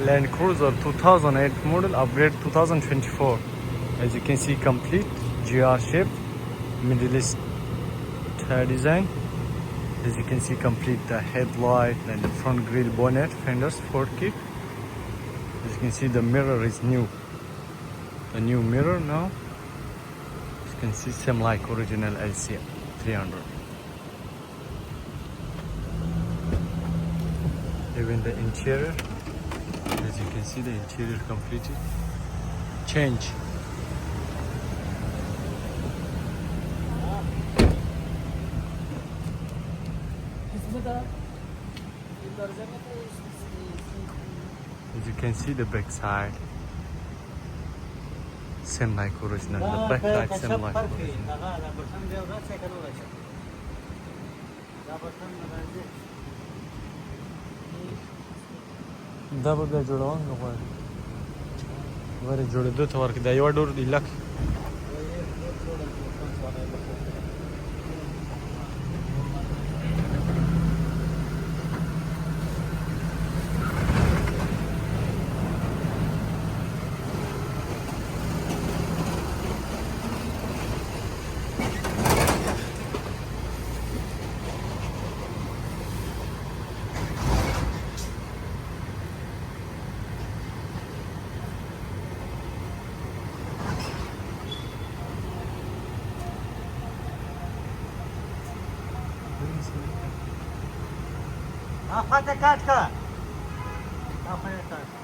Land Cruiser 2008 model, upgrade 2024. As you can see, complete GR shape, Middle East design. As you can see, complete the headlight and the front grille, bonnet, fenders, Ford kit. As you can see, the mirror is new. The new mirror now. As you can see, same like original LC 300. Even the interior, as you can see, the interior completely change. As you can see, the back side same like original. The back light same like original. دا به بیا جوړول نه غواړي غواړي جوړېدو ته ورکړي دا یوه ډور دی لک خواته کات که خواته کات